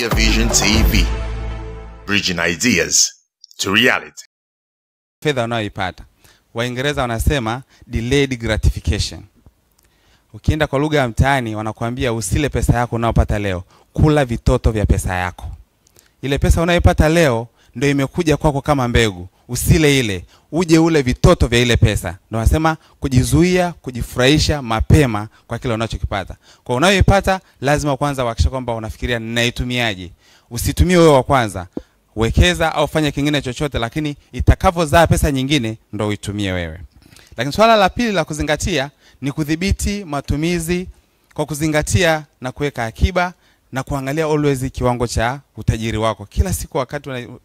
Clear Vision TV, bridging ideas to reality. Fedha unayoipata, Waingereza wanasema delayed gratification. Ukienda kwa lugha ya mtaani wanakuambia usile pesa yako unayopata leo, kula vitoto vya pesa yako. Ile pesa unayopata leo ndio imekuja kwako kama mbegu, usile ile, uje ule vitoto vya ile pesa. Ndio wanasema kujizuia, kujifurahisha mapema kwa kile unachokipata. Kwa unayoipata lazima kwanza uhakikishe kwamba unafikiria ninaitumiaje. Usitumie wewe wa kwanza, wekeza au fanya kingine chochote, lakini itakavozaa pesa nyingine ndio uitumie wewe. Lakini swala la pili la kuzingatia ni kudhibiti matumizi kwa kuzingatia na kuweka akiba na kuangalia always kiwango cha utajiri wako.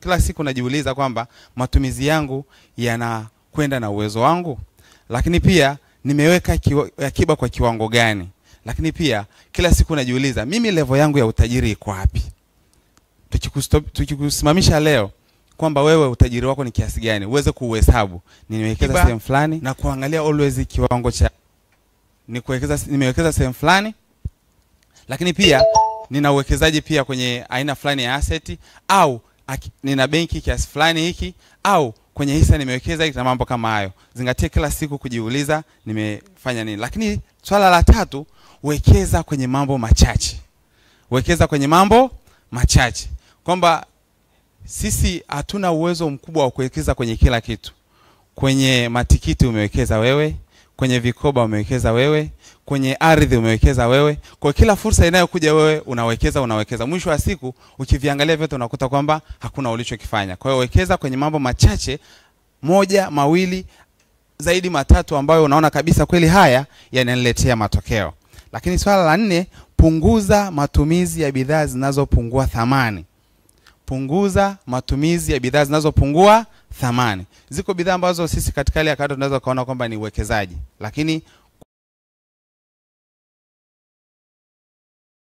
Kila siku unajiuliza kwamba matumizi yangu yanakwenda na uwezo wangu, lakini pia nimeweka akiba kwa kiwango gani? Lakini pia kila siku unajiuliza mimi level yangu ya utajiri iko wapi? Tukikusimamisha leo kwamba wewe utajiri wako ni kiasi gani, uweze kuuhesabu. Nimewekeza sehemu fulani na kuangalia always kiwango cha nimewekeza sehemu fulani, lakini pia nina uwekezaji pia kwenye aina fulani ya asset, au nina benki kiasi fulani hiki, au kwenye hisa nimewekeza hiki na mambo kama hayo. Zingatia kila siku kujiuliza nimefanya nini. Lakini swala la tatu, wekeza kwenye mambo machache. Wekeza kwenye mambo machache. Kwamba sisi hatuna uwezo mkubwa wa kuwekeza kwenye kila kitu. Kwenye matikiti umewekeza wewe, kwenye vikoba umewekeza wewe, kwenye ardhi umewekeza wewe. Kwa kila fursa inayokuja wewe unawekeza. Mwisho wa siku ukiviangalia vyote unakuta kwamba hakuna ulichokifanya. Kwa hiyo wekeza kwenye mambo machache, moja, mawili, zaidi matatu ambayo unaona kabisa kweli haya yananiletea matokeo. Lakini swala la nne, punguza matumizi ya bidhaa zinazopungua thamani. Punguza matumizi ya bidhaa zinazopungua thamani. Ziko bidhaa ambazo sisi katika hali ya kawaida tunaweza kuona kwamba ni uwekezaji, lakini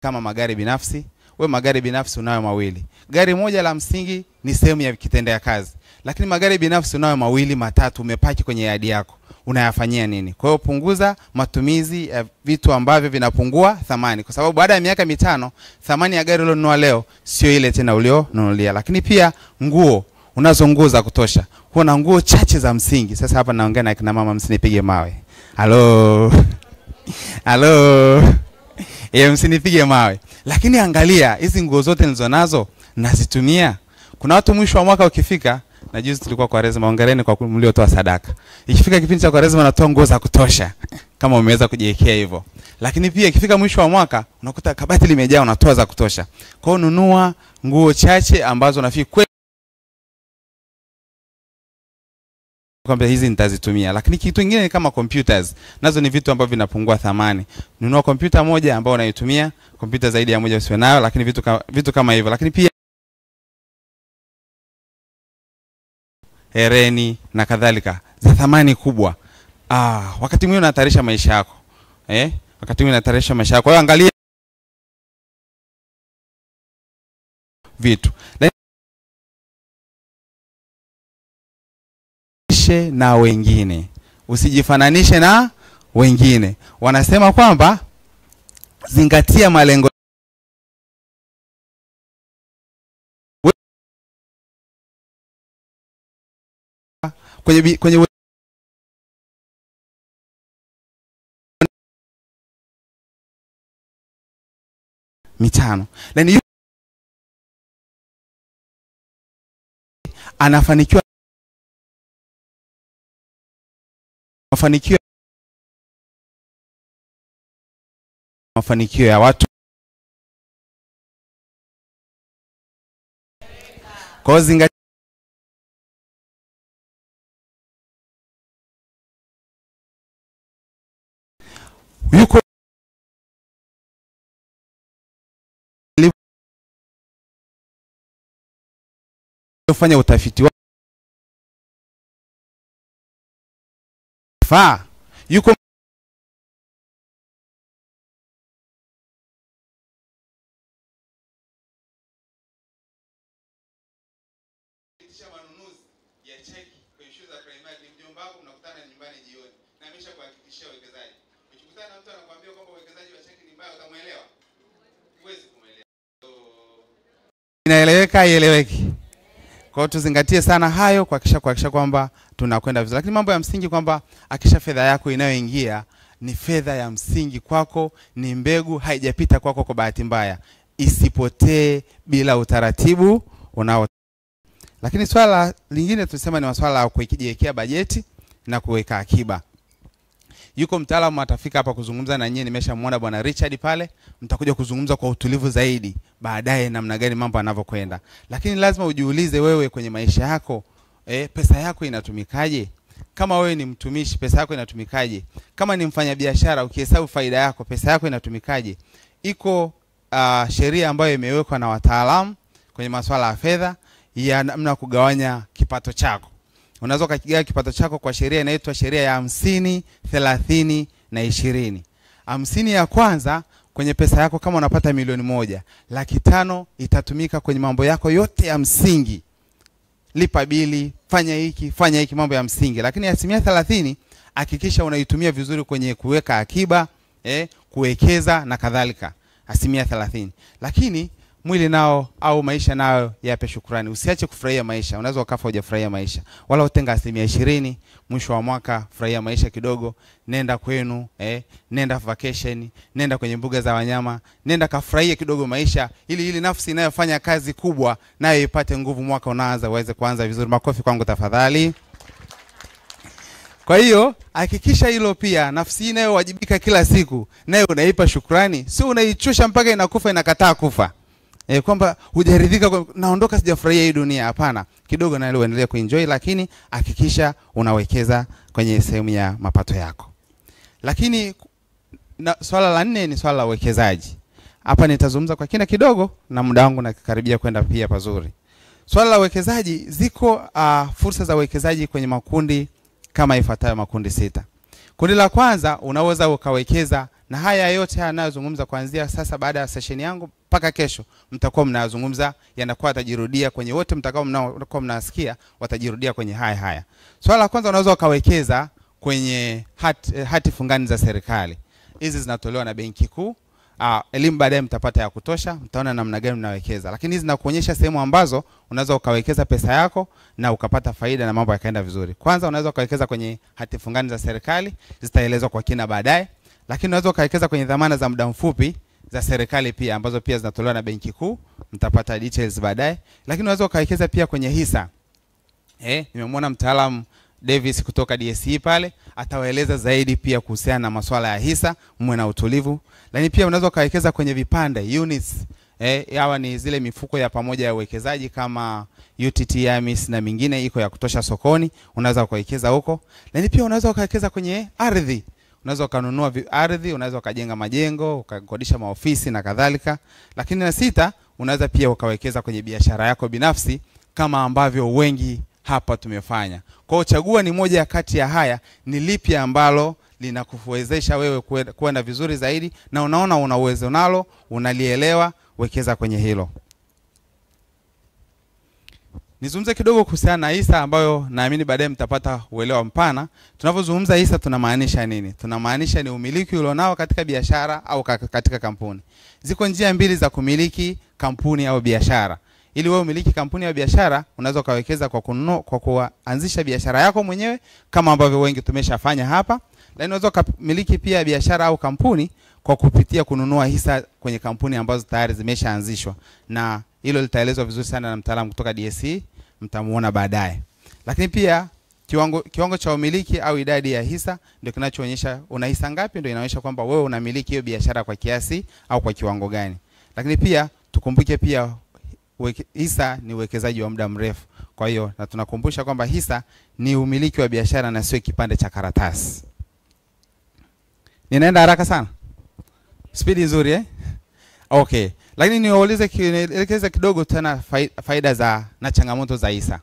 kama magari binafsi, wewe magari binafsi unayo mawili. Gari moja la msingi ni sehemu ya kitendea kazi, lakini magari binafsi unayo mawili, matatu, umepaki kwenye yadi yako. Unayafanyia nini? Kwa hiyo punguza matumizi ya vitu ambavyo vinapungua thamani, kwa sababu baada ya miaka 5 thamani ya gari ulilonunua leo sio ile tena ulionunulia. Lakini pia nguo, unazo nguo za kutosha. Kuna nguo chache za msingi. Sasa hapa naongea na kina mama, msinipige mawe. Halo. Halo. Msinipige mawe. Lakini angalia hizi nguo zote nilizonazo nazitumia. Kuna watu mwisho wa mwaka ukifika, na juzi tulikuwa kwa Kwaresma, hongereni kwa mliotoa sadaka. Ikifika kipindi cha Kwaresma wanatoa nguo za kutosha kama umeweza kujiwekea hivyo. Lakini pia ikifika mwisho wa mwaka unakuta kabati limejaa, unatoa za kutosha. Kwa hiyo nunua nguo chache ambazo unafikiri kwamba hizi nitazitumia. Lakini kitu kingine ni kama computers. Nazo ni vitu ambavyo vinapungua thamani. Nunua kompyuta moja ambayo unaitumia, kompyuta zaidi ya moja usiwe nayo, lakini vitu kama hivyo. Lakini pia hereni na kadhalika za thamani kubwa. Wakati mwingine unahatarisha maisha yako. Wakati mwingine unahatarisha maisha yako. Kwa hiyo angalia vitu. Na wengine. Usijifananishe na wengine. Wanasema kwamba zingatia malengo kwenye mitano. Yaani anafanikiwa mafanikio ya watu. Kwa zingatia yuko fanya utafiti wa yuko manunuzi ya cheki kwenye shule za primary. Mjomba wako mnakutana nyumbani jioni na amesha kuhakikishia uwekezaji. Ukikutana na mtu anakuambia kwamba uwekezaji wa cheki ni mbaya, utamuelewa? Huwezi. Inaeleweka haieleweki? Kwa hiyo tuzingatie sana hayo kuhakikisha kwamba tunakwenda vizuri. Lakini mambo ya msingi kwamba hakikisha fedha yako inayoingia ni fedha ya msingi kwako, ni mbegu haijapita kwako kwa bahati mbaya. Isipotee bila utaratibu unao. Lakini swala lingine tulisema ni masuala ya kujiwekea bajeti na kuweka akiba. Yuko mtaalamu atafika hapa kuzungumza na nyinyi, nimeshamuona Bwana Richard pale, mtakuja kuzungumza kwa utulivu zaidi baadaye namna gani mambo yanavyokwenda. Lakini lazima ujiulize wewe kwenye maisha yako, pesa yako inatumikaje? Kama wewe ni mtumishi, pesa yako inatumikaje? Kama ni mfanyabiashara, ukihesabu faida yako, pesa yako inatumikaje? Iko sheria ambayo imewekwa na wataalamu kwenye masuala ya fedha ya namna kugawanya kipato chako. Unaweza kukigawa kipato chako kwa sheria inaitwa sheria ya 50 30 na 20. 50 ya kwanza kwenye pesa yako, kama unapata milioni 1, 500,000 itatumika kwenye mambo yako yote ya msingi. Lipa bili, fanya hiki, mambo ya msingi. Lakini 30 hakikisha unaitumia vizuri kwenye kuweka akiba, kuwekeza na kadhalika. 30. Lakini mwili nao au maisha nayo yape shukrani. Usiache kufurahia maisha. Unaweza ukafa hujafurahia maisha. Wala utenga 20% mwisho wa mwaka, furahia maisha kidogo. Nenda kwenu, nenda vacation, nenda kwenye mbuga za wanyama, nenda kafurahie kidogo maisha ili nafsi inayofanya kazi kubwa nayo ipate nguvu mwaka unaanza uweze kuanza vizuri. Makofi kwangu tafadhali. Kwa hiyo hakikisha hilo pia, nafsi inayowajibika kila siku nayo unaipa shukrani, sio unaichosha mpaka inakufa inakataa kufa. Kwamba hujaridhika, naondoka sijafurahia hii dunia. Hapana, kidogo na ile uendelee kuenjoy, lakini hakikisha unawekeza kwenye sehemu ya mapato yako. Lakini swala la 4 ni swala la uwekezaji. Hapa nitazungumza kwa kina kidogo na muda wangu nakaribia kwenda pia pazuri. Swala la uwekezaji, ziko fursa za uwekezaji kwenye makundi kama ifuatayo, makundi 6. Kundi la kwanza, unaweza ukawekeza, na haya yote yanayozungumza kuanzia sasa baada ya session yangu mpaka kesho mtakuwa mnazungumza, yanakuwa yatajirudia kwenye wote mtakuwa mnasikia, watajirudia kwenye haya. Swala la kwanza, unaweza ukawekeza kwenye hati fungani za serikali. Hizi zinatolewa na Benki Kuu. Elimu baadaye mtapata ya kutosha, mtaona namna gani mnawekeza. Lakini hizi zinakuonyesha sehemu ambazo unaweza ukawekeza pesa yako na ukapata faida na mambo yakaenda vizuri. Kwanza unaweza ukawekeza kwenye hati fungani za serikali, zitaelezwa kwa kina baadaye. Lakini unaweza ukawekeza kwenye dhamana za muda mfupi za serikali pia, ambazo pia zinatolewa na Benki Kuu, mtapata details baadaye. Lakini unaweza ukawekeza pia kwenye hisa. Nimemwona mtaalamu Davis kutoka DSE pale, atawaeleza zaidi pia kuhusiana na masuala ya hisa, mwe na utulivu. Lakini pia unaweza ukawekeza kwenye vipande, units. Hawa ni zile mifuko ya pamoja ya uwekezaji kama UTT, AMIS na mingine, iko ya kutosha sokoni, unaweza kuwekeza huko. Lakini pia unaweza ukawekeza kwenye ardhi. Unaweza ukanunua ardhi, unaweza ukajenga majengo, ukakodisha maofisi na kadhalika. Lakini na 6, unaweza pia ukawekeza kwenye biashara yako binafsi kama ambavyo wengi hapa tumefanya. Kwa hiyo chagua ni moja kati ya haya, ni lipi ambalo linakuwezesha wewe kwenda vizuri zaidi na unaona una uwezo nalo, unalielewa, wekeza kwenye hilo. Nizungumze kidogo kuhusiana na hisa ambayo naamini baadaye mtapata uelewa mpana. Tunapozungumza hisa tunamaanisha nini? Tunamaanisha ni umiliki ulionao katika biashara au katika kampuni. Ziko njia mbili za kumiliki kampuni au biashara. Ili wewe umiliki kampuni au biashara, unaweza kawekeza kwa kuanzisha biashara yako mwenyewe kama ambavyo wengi tumeshafanya hapa. Lakini unaweza kumiliki pia biashara au kampuni kwa kupitia kununua hisa kwenye kampuni ambazo tayari zimeshaanzishwa, na hilo litaelezwa vizuri sana na mtaalamu kutoka DSE, mtamuona baadaye. Lakini pia kiwango cha umiliki au idadi ya hisa ndio kinachoonyesha una hisa ngapi, ndio inaonyesha kwamba wewe unamiliki hiyo biashara kwa kiasi au kwa kiwango gani. Lakini pia tukumbuke pia hisa ni uwekezaji wa muda mrefu. Kwa hiyo na tunakumbusha kwamba hisa ni umiliki wa biashara na sio kipande cha karatasi. Ninaenda haraka sana? Speed nzuri Okay. Lakini nielekeze kidogo tena faida za na changamoto za hisa.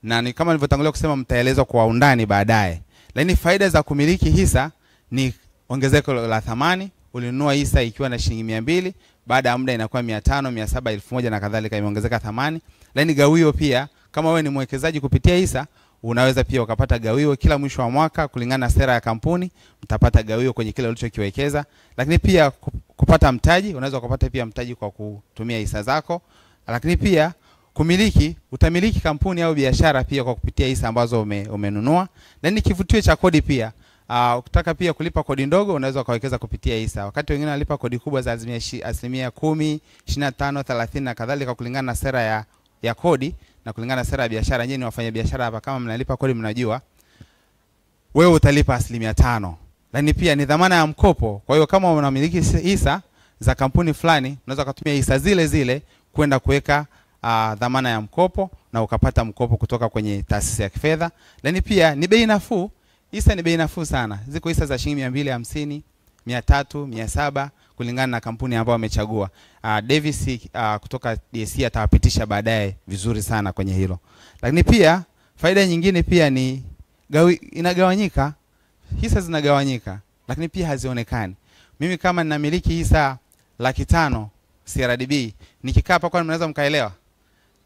Na ni kama nilivyotangulia kusema, mtaelezwa kwa undani baadaye. Lakini faida za kumiliki hisa ni ongezeko la thamani. Ulinunua hisa ikiwa na shilingi 200, baada ya muda inakuwa 500, 700, 1000 na kadhalika, imeongezeka thamani. Lakini gawio pia, kama wewe ni mwekezaji kupitia hisa, unaweza pia ukapata gawio kila mwisho wa mwaka kulingana na sera ya kampuni, mtapata gawio kwenye kile ulichokiwekeza. Lakini pia kupata mtaji, unaweza kupata pia mtaji kwa kutumia hisa zako. Lakini pia kumiliki, utamiliki kampuni au biashara pia kwa kupitia hisa ambazo umenunua. Na ni kivutio cha kodi pia. Ukitaka pia kulipa kodi ndogo unaweza ukawekeza kupitia hisa. Wakati wengine wanalipa kodi kubwa za asilimia 10, 25, 30 na kadhalika kulingana na sera ya kodi na kulingana na sera ya biashara. Nyinyi ni wafanya biashara hapa, kama mnalipa kodi mnajua. Wewe utalipa 5%. Lakini pia ni dhamana ya mkopo. Kwa hiyo kama unamiliki hisa za kampuni fulani, unaweza kutumia hisa zile zile kwenda kuweka dhamana ya mkopo na ukapata mkopo kutoka kwenye taasisi ya kifedha. Lakini pia ni bei nafuu. Hisa ni bei nafuu sana. Ziko hisa za shilingi 250, 300, 700 kulingana na kampuni ambayo amechagua. Davis kutoka DSE atawapitisha baadaye vizuri sana kwenye hilo. Lakini pia faida nyingine pia ni inagawanyika. Hisa zinagawanyika lakini pia hazionekani. Mimi kama ninamiliki hisa 500,000 CRDB, nikikaa hapa kwa mnaweza mkaelewa.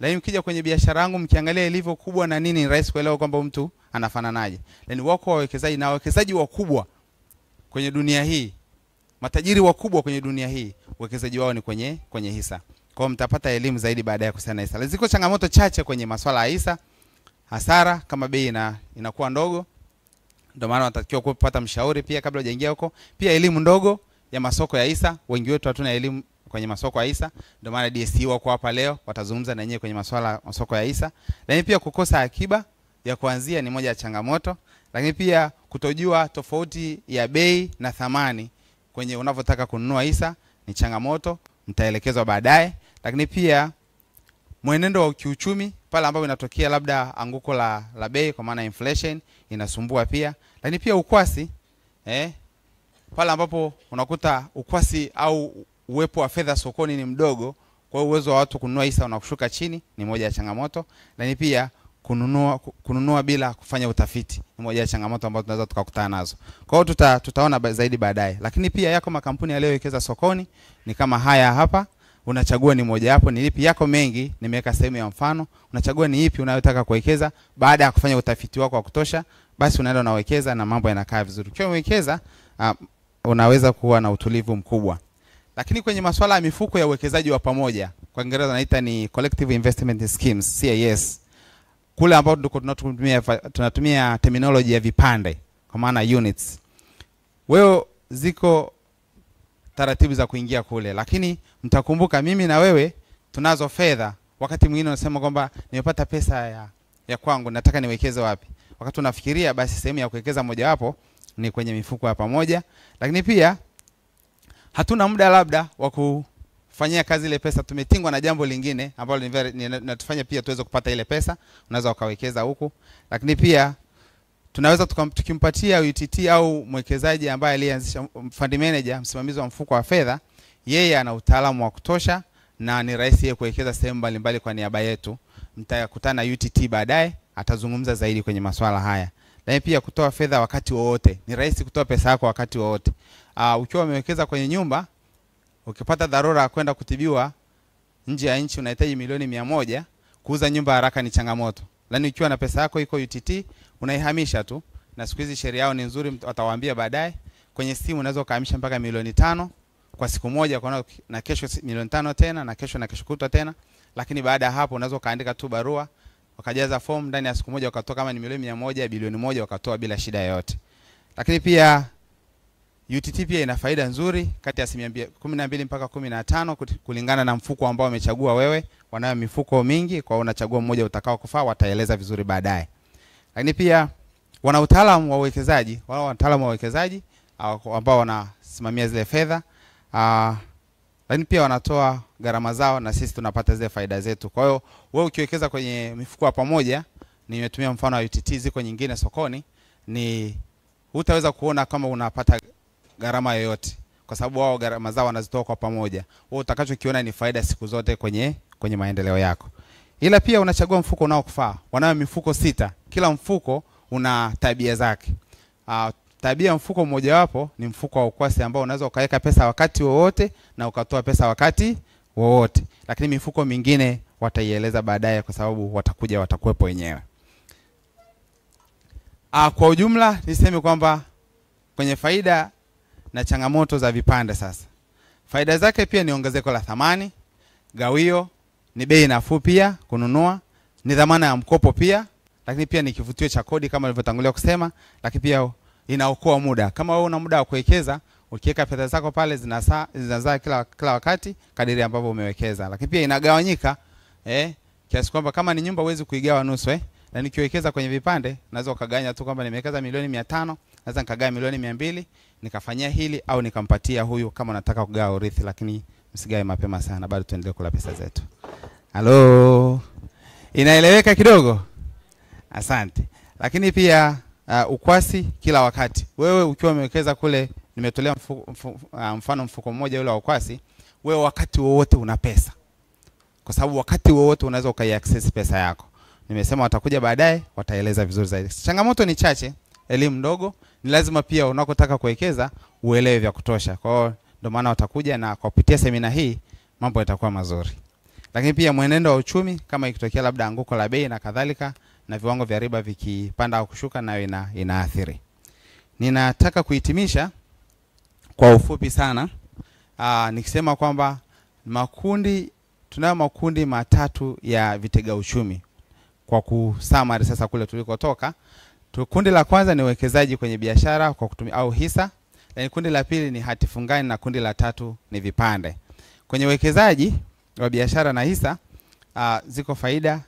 Lakini ukija kwenye biashara yangu mkiangalia ilivyo kubwa na nini, ni rahisi kuelewa kwamba mtu anafananaje. Lakini wako wawekezaji na wawekezaji wakubwa kwenye dunia hii, matajiri wakubwa kwenye dunia hii, uwekezaji wao ni kwenye hisa. Kwa hiyo mtapata elimu zaidi baadaye kuhusiana na hisa. Ziko changamoto chache kwenye masuala ya hisa. Hasara kama bei inakuwa ndogo. Ndio maana unatakiwa kupata mshauri pia kabla hujaingia huko. Pia elimu ndogo ya masoko ya hisa. Wengi wetu hatuna elimu kwenye masoko ya hisa. Ndio maana DSE wako hapa leo watazungumza na nyewe kwenye masuala masoko ya hisa. Lakini pia kukosa akiba ya kuanzia ni moja ya changamoto. Lakini pia kutojua tofauti ya bei na thamani kwenye unavyotaka kununua hisa ni changamoto, mtaelekezwa baadaye. Lakini pia mwenendo wa kiuchumi pale ambapo inatokea labda anguko la bei kwa maana inflation inasumbua pia. Lakini pia ukwasi, pale ambapo unakuta ukwasi au uwepo wa fedha sokoni ni mdogo, kwa uwezo wa watu kununua hisa unakushuka chini, ni moja ya changamoto. Lakini pia kununua bila kufanya utafiti ni moja ya changamoto ambazo tunaweza tukakutana nazo. Kwa hiyo tutaona zaidi baadaye. Lakini pia yako makampuni yaliyowekeza sokoni ni kama haya hapa. Unachagua ni moja hapo, ni lipi. Yako mengi, nimeweka sehemu ya mfano. Unachagua ni ipi unayotaka kuwekeza. Baada ya kufanya utafiti wako wa kutosha, basi unaenda unawekeza na mambo yanakaa vizuri. Ukiwa umewekeza, unaweza kuwa na utulivu mkubwa. Lakini kwenye masuala ya mifuko ya uwekezaji wa pamoja, kwa Kiingereza wanaita ni Collective Investment Schemes, CIS. Kule ambapo ndiko tunatumia terminology ya vipande kwa maana units. Wewe ziko taratibu za kuingia kule, lakini mtakumbuka mimi na wewe tunazo fedha. Wakati mwingine unasema kwamba nimepata pesa ya kwangu, nataka niwekeze wapi? Wakati unafikiria, basi sehemu ya kuwekeza moja wapo ni kwenye mifuko ya pamoja. Lakini pia hatuna muda labda wa kufanyia kazi ile pesa, tumetingwa na jambo lingine ambalo linatufanya pia tuweze kupata ile pesa, unaweza ukawekeza huku. Lakini pia tunaweza tukimpatia UTT au mwekezaji ambaye alianzisha fund manager, msimamizi wa mfuko wa fedha, yeye ana utaalamu wa kutosha na ni rahisi yeye kuwekeza sehemu mbalimbali kwa niaba yetu. Mtakutana na UTT baadaye, atazungumza zaidi kwenye masuala haya. Lakini pia kutoa fedha wakati wowote, ni rahisi kutoa pesa yako wakati wowote. Ukiwa umewekeza kwenye nyumba, ukipata dharura kwenda kutibiwa nje ya nchi unahitaji milioni 100, kuuza nyumba haraka ni changamoto. Lakini ukiwa na pesa yako iko UTT, unaihamisha tu. Na siku hizi sheria yao ni nzuri, watawaambia baadaye. Kwenye simu unaweza kuhamisha mpaka milioni 5 kwa siku moja, kwa na kesho milioni 5 tena, na kesho kutwa tena. Lakini baada ya hapo unaweza kaandika tu barua, wakajaza form, ndani ya siku moja wakatoa kama ni milioni 100, bilioni 1 wakatoa bila shida yoyote. Lakini pia UTT pia ina faida nzuri kati ya 12 mpaka 15 kulingana na mfuko ambao umechagua wewe. Wanayo mifuko mingi, kwa unachagua mmoja utakao kufaa, wataeleza vizuri baadaye. Lakini pia wana utaalamu wa uwekezaji, wao wataalamu wa uwekezaji ambao wanasimamia zile fedha. Lakini pia wanatoa gharama zao na sisi tunapata zile faida zetu. Kwa hiyo wewe ukiwekeza kwenye mifuko ya pamoja, nimetumia mfano wa UTT, ziko nyingine sokoni, ni hutaweza kuona kama unapata gharama yoyote kwa sababu wao gharama zao wanazitoa kwa pamoja. Wewe utakachokiona ni faida siku zote kwenye maendeleo yako. Ila pia unachagua mfuko unaokufaa. Wanayo mifuko 6. Kila mfuko una tabia zake. Tabia mfuko mmoja wapo ni mfuko wa ukwasi ambao unaweza ukaweka pesa wakati wowote na ukatoa pesa wakati wowote. Lakini mifuko mingine wataieleza baadaye kwa sababu watakuwepo wenyewe. Kwa ujumla niseme kwamba kwenye faida na changamoto za vipande sasa. Faida zake pia ni ongezeko la thamani, gawio, ni bei nafuu pia kununua, ni dhamana ya mkopo pia, lakini pia ni kivutio cha kodi kama nilivyotangulia kusema, lakini pia inaokoa muda. Kama wewe una muda wa kuwekeza, ukiweka fedha zako pale zinazaa kila wakati kadiri ambavyo umewekeza. Lakini pia inagawanyika kiasi kwamba kama ni nyumba huwezi kuigawa nusu na nikiwekeza kwenye vipande naweza ukaganya tu kwamba nimewekeza milioni 500, naweza nikagawa milioni 200 nikafanyia hili au nikampatia huyu kama nataka kugawa urithi, lakini msigawe mapema sana, bado tuendelee kula pesa zetu. Halo. Inaeleweka kidogo? Asante. Lakini pia ukwasi kila wakati. Wewe ukiwa umewekeza kule, nimetolea mfano mfuko mmoja ule wa ukwasi, wewe wakati wowote una pesa. Kwa sababu wakati wowote unaweza ukaiaccess pesa yako. Nimesema watakuja baadaye, wataeleza vizuri zaidi. Changamoto ni chache, elimu ndogo, ni lazima pia unakotaka kuwekeza uelewe vya kutosha. Kwa hiyo ndio maana watakuja na kwa kupitia semina hii mambo yatakuwa mazuri. Lakini pia mwenendo wa uchumi kama ikitokea labda anguko la bei na kadhalika na viwango vya riba vikipanda au kushuka, nayo inaathiri. Ninataka kuhitimisha kwa ufupi sana nikisema kwamba tunayo makundi matatu ya vitega uchumi. Kwa kusummary sasa kule tulikotoka, kundi la kwanza ni uwekezaji kwenye biashara kwa kutumia au hisa, na kundi la pili ni hati fungani, na kundi la tatu ni vipande. Kwenye uwekezaji wa biashara na hisa ziko faida,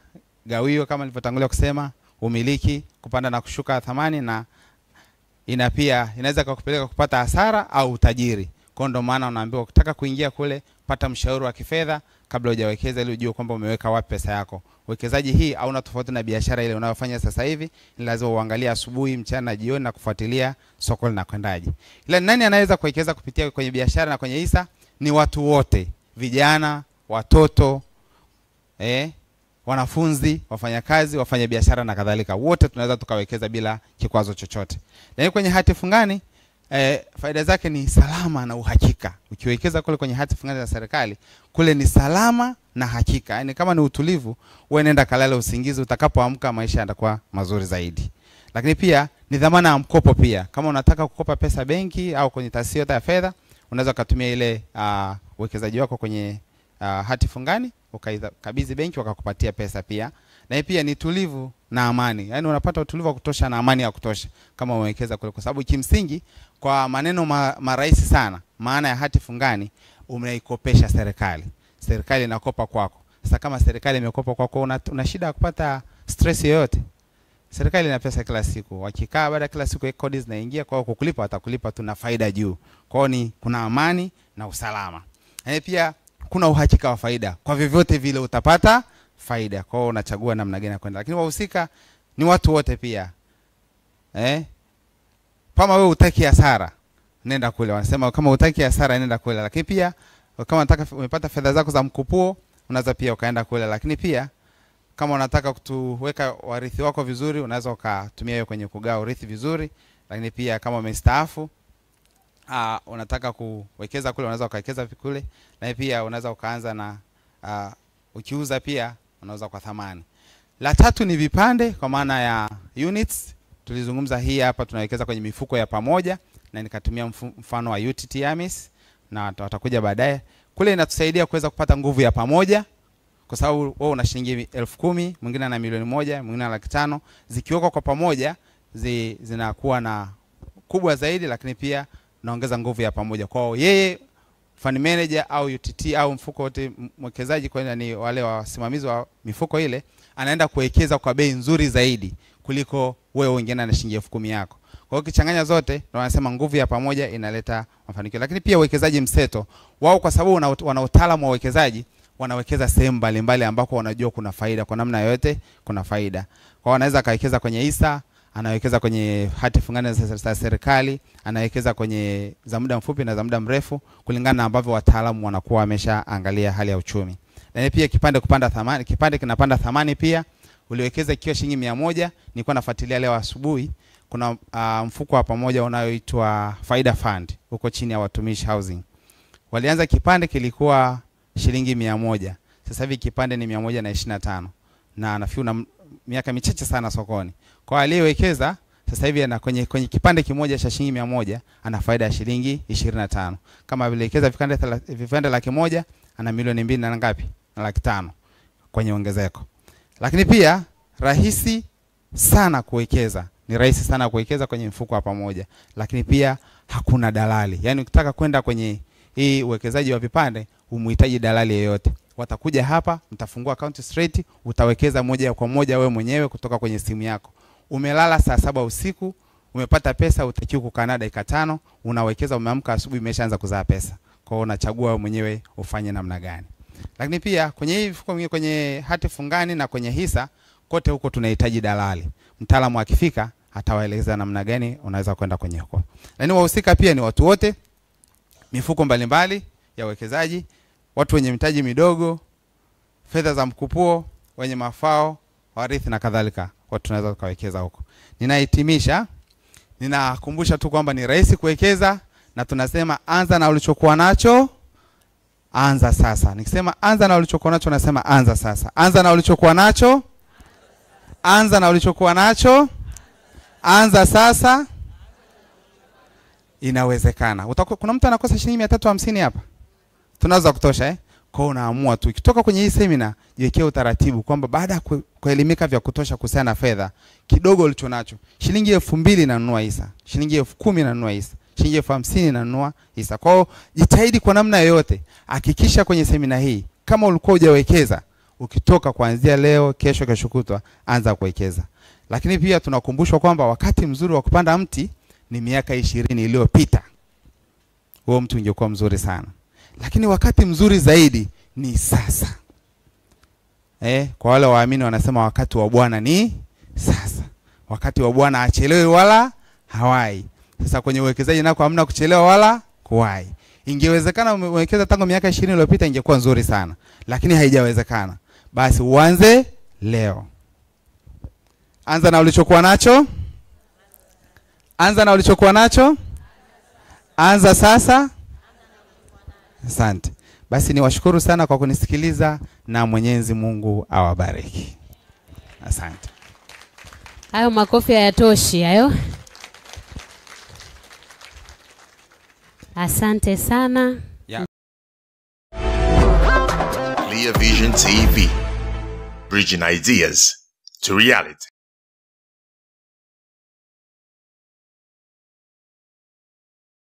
gawio kama nilivyotangulia kusema, umiliki, kupanda na kushuka thamani, na inaweza kukupeleka kupata hasara au utajiri. Kwa ndio maana unaambiwa ukitaka kuingia kule, pata mshauri wa kifedha kabla hujawekeza ili ujue kwamba umeweka wapi pesa yako. Uwekezaji hii hauna tofauti na biashara ile unayofanya sasa hivi, ni lazima uangalie asubuhi, mchana, jioni na kufuatilia soko linakwendaje. Ila nani anaweza kuwekeza kupitia kwenye biashara na kwenye hisa? Ni watu wote, vijana, watoto, wanafunzi, wafanyakazi, wafanya biashara na kadhalika. Wote tunaweza tukawekeza bila kikwazo chochote. Lakini kwenye hati fungani faida zake ni salama na uhakika. Ukiwekeza kule kwenye hati fungani za serikali, kule ni salama na hakika. Yaani kama ni utulivu, wewe nenda kalala usingizi, utakapoamka maisha yatakuwa mazuri zaidi. Lakini pia ni dhamana ya mkopo pia. Kama unataka kukopa pesa benki au kwenye taasisi ya fedha, unaweza kutumia ile uwekezaji wako kwenye hati fungani, ukaikabidhi benki wakakupatia pesa pia. Na pia ni tulivu na amani. Yaani unapata utulivu wa kutosha na amani ya kutosha kama umewekeza kule, kwa sababu kimsingi kwa maneno marahisi sana, maana ya hati fungani, umeikopesha serikali. Serikali inakopa kwako. Sasa kama serikali imekopa kwako, una shida ya kupata stress yoyote? Serikali ina pesa kila siku. Wakikaa baada kila siku kodi zinaingia, kwa kukulipa watakulipa tu na faida juu. Kwa hiyo kuna amani na usalama. Na pia kuna uhakika wa faida. Kwa vyovyote vile utapata faida. Kwa hiyo unachagua namna gani kwenda. Lakini wahusika ni watu wote pia. Kama wewe hutaki hasara, nenda kule. Wanasema kama hutaki hasara nenda kule. Lakini pia kama unataka umepata fedha zako za mkupuo, unaweza pia ukaenda kule. Lakini pia kama unataka kutuweka warithi wako vizuri, unaweza ukatumia hiyo kwenye kugawa urithi vizuri. Lakini pia kama umestaafu, unataka kuwekeza kule, unaweza ukawekeza kule. Na pia unaweza ukaanza na ukiuza pia unauza kwa thamani. La tatu ni vipande kwa maana ya units. Tulizungumza hii hapa, tunawekeza kwenye mifuko ya pamoja, na nikatumia mfano wa UTT AMIS na watakuja baadaye. Kule inatusaidia kuweza kupata nguvu ya pamoja, kwa sababu wewe una shilingi 10,000, mwingine ana milioni 1, mwingine ana 500, zikiwekwa kwa pamoja zinakuwa na kubwa zaidi, lakini pia naongeza nguvu ya pamoja. Kwa hiyo yeye fund manager au UTT au mfuko wote mwekezaji, kwa ni wale wasimamizi wa mifuko ile, anaenda kuwekeza kwa bei nzuri zaidi kuliko wewe wengine na shilingi 10,000 yako. Kwa hiyo kichanganya zote ndio wanasema nguvu ya pamoja inaleta mafanikio. Lakini pia uwekezaji mseto, wao kwa sababu wana utaalamu wa uwekezaji, wanawekeza sehemu mbalimbali ambako wanajua kuna faida, kwa namna yote kuna faida. Kwa wanaweza kawekeza kwenye hisa, anawekeza kwenye hati fungani za serikali, anawekeza kwenye za muda mfupi na za muda mrefu, kulingana na ambavyo wataalamu wanakuwa wameshaangalia hali ya uchumi. Na pia kipande kupanda thamani, kipande kinapanda thamani pia. Uliwekeza ikiwa shilingi 100, nilikuwa nafuatilia leo asubuhi, kuna mfuko wa pamoja unaoitwa Faida Fund huko chini ya Watumishi Housing. Walianza kipande kilikuwa shilingi 100. Sasa hivi kipande ni 125. Na nafikiri una miaka michache sana sokoni. Kwa aliyewekeza sasa hivi ana kwenye kipande kimoja cha shilingi 100 ana faida ya shilingi 25. Kama aliwekeza vipande 100,000 ana milioni 2 na ngapi? Na 500,000. kwenye ongezeko. Lakini pia rahisi sana kuwekeza. Ni rahisi sana kuwekeza kwenye mfuko wa pamoja. Lakini pia hakuna dalali. Yaani ukitaka kwenda kwenye hii uwekezaji wa vipande, humhitaji dalali yeyote. Watakuja hapa, mtafungua account straight, utawekeza moja kwa moja wewe mwenyewe kutoka kwenye simu yako. Umelala saa 7 usiku, umepata pesa, utakiwa kukaa na dakika 5, unawekeza, umeamka asubuhi imeshaanza kuzaa pesa. Kwa hiyo unachagua wewe mwenyewe ufanye namna gani. Lakini pia kwenye hii kwenye hati fungani na kwenye hisa kote huko tunahitaji dalali. Mtaalamu akifika atawaeleza namna gani unaweza kwenda kwenye huko. Lakini wahusika pia ni watu wote, mifuko mbalimbali ya uwekezaji, watu wenye mitaji midogo, fedha za mkupuo, wenye mafao, warithi na kadhalika. Watu tunaweza kuwekeza huko. Ninahitimisha, ninakumbusha tu kwamba ni rahisi kuwekeza na tunasema anza na ulichokuwa nacho, anza sasa. Nikisema anza na ulichokuwa nacho nasema anza sasa. Anza na ulichokuwa nacho. Anza na ulichokuwa nacho. Anza sasa. Inawezekana. Kuna mtu anakosa shilingi 350 hapa. Tunaweza kutosha Kwa unaamua tu ukitoka kwenye hii semina jiwekee utaratibu kwamba baada ya kuelimika vya kutosha kuhusiana na fedha, kidogo ulichonacho, shilingi 2000 nanunua hisa, shilingi 10,000 nanunua hisa, shilingi 50,000 nanunua hisa. Kwa hiyo jitahidi kwa namna yoyote, hakikisha kwenye semina hii kama ulikuwa hujawekeza, ukitoka kuanzia leo, kesho kutwa, anza kuwekeza. Lakini pia tunakumbushwa kwamba wakati mzuri wa kupanda mti ni miaka 20 iliyopita. Huo mtu ungekuwa mzuri sana. Lakini wakati mzuri zaidi ni sasa. Kwa wale waamini wanasema wakati wa Bwana ni sasa. Wakati wa Bwana achelewe wala hawai. Sasa kwenye uwekezaji nako hamna kuchelewa wala kuwai. Ingewezekana umewekeza tangu miaka 20 iliyopita ingekuwa nzuri sana. Lakini haijawezekana. Basi uanze leo. Anza na ulichokuwa nacho. Anza na ulichokuwa nacho. Anza sasa. Asante. Basi niwashukuru sana kwa kunisikiliza na Mwenyezi Mungu awabariki. Asante. Hayo makofi hayatoshi hayo. Asante sana. Clear Vision TV. Bridging ideas to reality.